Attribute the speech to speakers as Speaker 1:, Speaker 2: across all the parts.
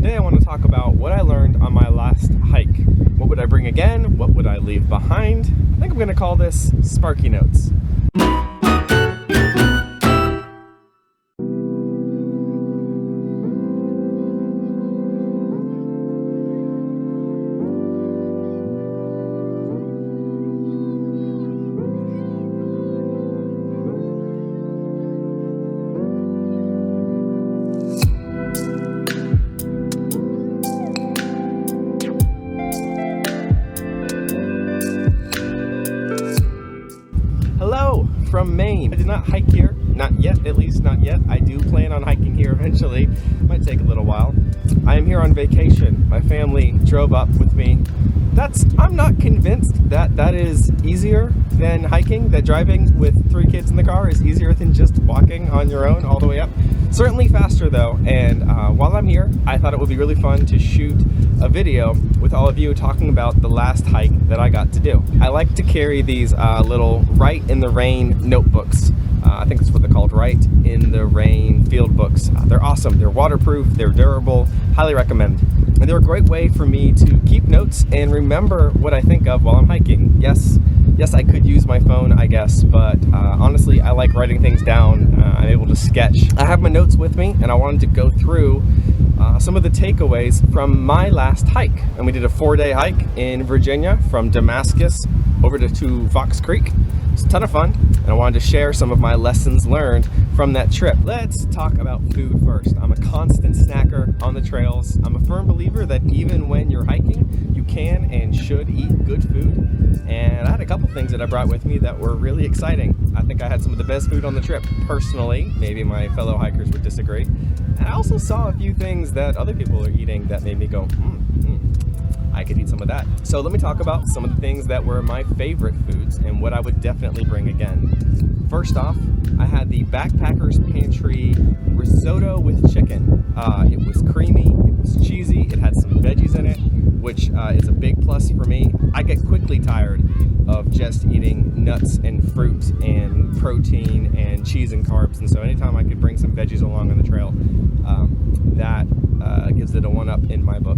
Speaker 1: Today I want to talk about what I learned on my last hike. What would I bring again? What would I leave behind? I think I'm going to call this Sparky Notes. From Maine. I did not hike here, not yet, at least not yet. I do plan on hiking here eventually. Might take a little while. I am here on vacation. My family drove up with me. I'm not convinced that that is easier than hiking, that driving with 3 kids in the car is easier than just walking on your own all the way up. Certainly faster though, and while I'm here, I thought it would be really fun to shoot a video with all of you talking about the last hike that I got to do. I like to carry these little Right in the Rain notebooks. I think that's what they're called, Right in the Rain field books. They're awesome, they're waterproof, they're durable, highly recommend. And they're a great way for me to keep notes and remember what I think of while I'm hiking. Yes, I could use my phone, I guess, but honestly, I like writing things down. I'm able to sketch. I have my notes with me, and I wanted to go through some of the takeaways from my last hike. And we did a 4-day hike in Virginia from Damascus over to Fox Creek. It's a ton of fun, and I wanted to share some of my lessons learned from that trip. Let's talk about food first. I'm a constant snacker on the trails. I'm a firm believer that even when you're hiking, you can and should eat good food. And I had a couple things that I brought with me that were really exciting. I think I had some of the best food on the trip, personally. Maybe my fellow hikers would disagree. And I also saw a few things that other people are eating that made me go, I could eat some of that. So let me talk about some of the things that were my favorite foods and what I would definitely bring again. First off, I had the Backpackers Pantry risotto with chicken. It was creamy, it was cheesy, it had some veggies in it, which is a big plus for me. I get quickly tired of just eating nuts and fruit and protein and cheese and carbs, and so anytime I could bring some veggies along on the trail, that gives it a 1-up in my book.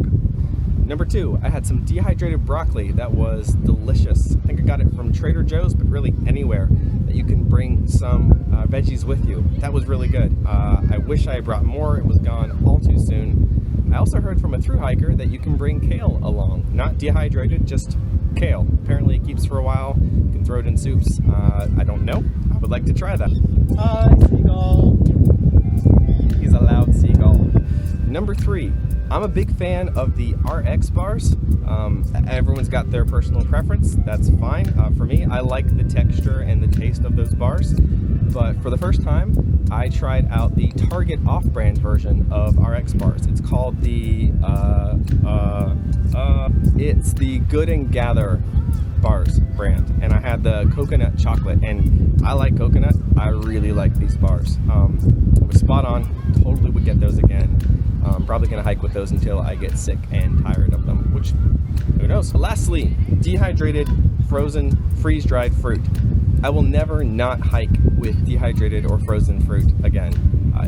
Speaker 1: Number 2, I had some dehydrated broccoli that was delicious. I think I got it from Trader Joe's, but really anywhere that you can bring some veggies with you. That was really good. I wish I brought more. It was gone all too soon. I also heard from a thru hiker that you can bring kale along. Not dehydrated, just kale. Apparently it keeps for a while. You can throw it in soups. I don't know. I would like to try that. Hi, seagull. He's a loud seagull. Number 3. I'm a big fan of the RX bars. Everyone's got their personal preference. That's fine. For me, I like the texture and the taste of those bars. But for the first time, I tried out the Target off-brand version of RX bars. It's called the it's the Good and Gather bars brand, and I had the coconut chocolate, and I like coconut. I really like these bars. It was spot on. Totally would get those again. Probably gonna hike with those until I get sick and tired of them, which, who knows. Lastly, dehydrated, frozen, freeze-dried fruit. I will never not hike with dehydrated or frozen fruit again.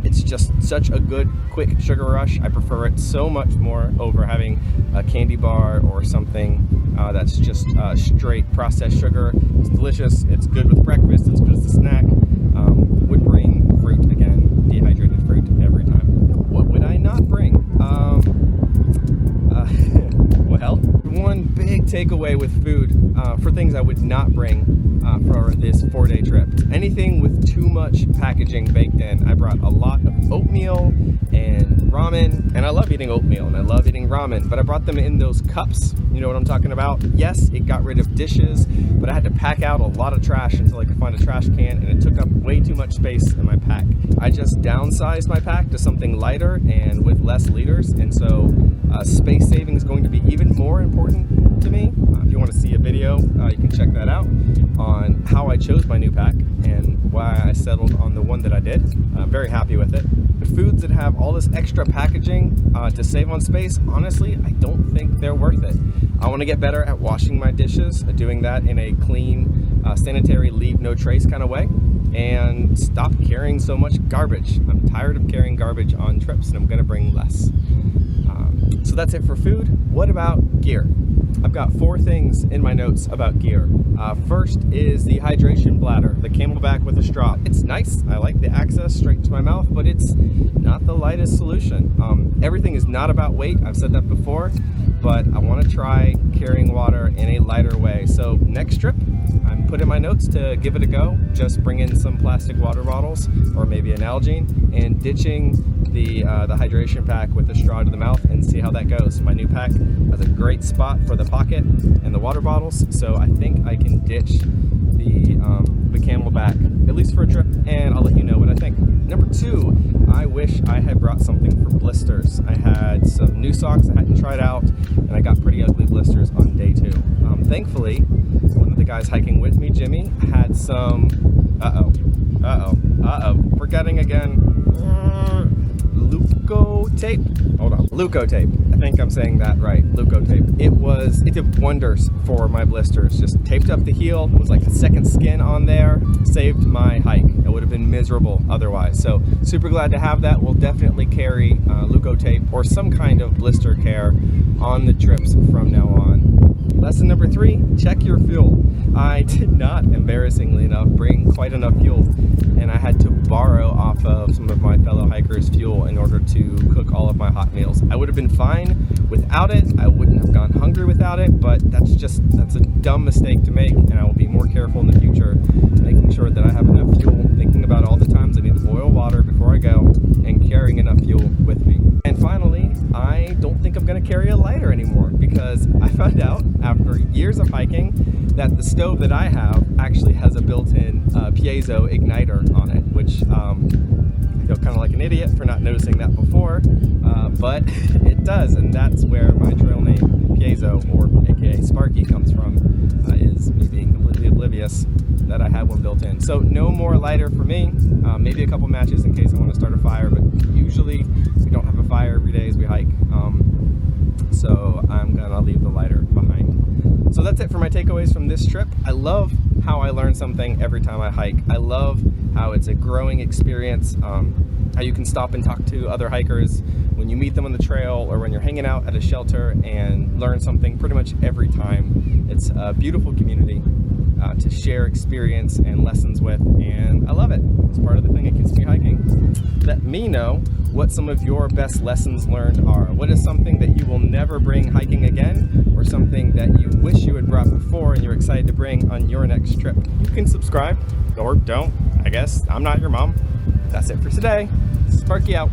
Speaker 1: It's just such a good, quick sugar rush. I prefer it so much more over having a candy bar or something that's just straight processed sugar. It's delicious, it's good with breakfast, it's good as a snack. Would bring fruit again, dehydrated fruit every time. What would I not bring? Well, one big takeaway with food for things I would not bring for this 4-day trip. Anything with too much packaging baked in. I brought a lot of oatmeal and ramen, and I love eating oatmeal and I love eating ramen, but I brought them in those cups. You know what I'm talking about? Yes, it got rid of dishes, but I had to pack out a lot of trash until I could find a trash can, and it took up way too much space in my pack. I just downsized my pack to something lighter and with less liters, and so space saving is going to be even more important to me. If you want to see a video, you can check that out on how I chose my new pack and why I settled on the one that I did. I'm very happy with it. Foods that have all this extra packaging to save on space, honestly, I don't think they're worth it. I want to get better at washing my dishes, doing that in a clean, sanitary, leave no trace kind of way, and stop carrying so much garbage. I'm tired of carrying garbage on trips, and I'm going to bring less. So that's it for food. What about gear? I've got 4 things in my notes about gear. First is the hydration bladder, the Camelback with a straw. It's nice. I like the access straight to my mouth, but it's not the lightest solution. Everything is not about weight. I've said that before, but I want to try carrying water in a lighter way. So next trip, I'm putting my notes to give it a go. Just bring in some plastic water bottles or maybe an Nalgene and ditching the hydration pack with the straw to the mouth and see how that goes. My new pack has a great spot for the pocket and the water bottles, so I think I can ditch the Camelback, at least for a trip, and I'll let you know what I think. Number 2, I wish I had brought something for blisters. I had some new socks I hadn't tried out, and I got pretty ugly blisters on day 2. Thankfully, one of the guys hiking with me, Jimmy, had some, forgetting again, Leukotape. Hold on, Leukotape. I think I'm saying that right. Leukotape. It did wonders for my blisters. Just taped up the heel. It was like a second skin on there. Saved my hike. It would have been miserable otherwise. So super glad to have that. We'll definitely carry Leukotape or some kind of blister care on the trips from now on. Lesson number 3, check your fuel. I did not, embarrassingly enough, bring quite enough fuel, and I had to borrow off of some of my fellow hikers' fuel in order to cook all of my hot meals. I would have been fine without it. I wouldn't have gone hungry without it, but that's a dumb mistake to make, and I will be more careful in the future, making sure that I have enough fuel, thinking about all the times I need to boil water before I go, and carrying enough fuel with me. And finally, I don't think I'm going to carry a lighter anymore, because I found out after years of hiking that the stove that I have actually has a built-in piezo igniter on it, which I feel kind of like an idiot for not noticing that before, but it does, and that's where my trail name Piezo, or aka Sparky, comes from, is me being completely oblivious that I had one built in. So no more lighter for me, maybe a couple matches in case I want to start a fire, but usually we don't have a fire every day as we hike, so I'm gonna leave the lighter behind. So that's it for my takeaways from this trip. I love how I learn something every time I hike. I love how it's a growing experience, how you can stop and talk to other hikers when you meet them on the trail or when you're hanging out at a shelter, and learn something pretty much every time. It's a beautiful community to share experience and lessons with, and I love it. It's part of the thing that keeps me hiking. Let me know what some of your best lessons learned are. What is something that you will never bring hiking again, or something that you wish you had brought before and you're excited to bring on your next trip? You can subscribe, or don't, I guess. I'm not your mom. That's it for today. Sparky out.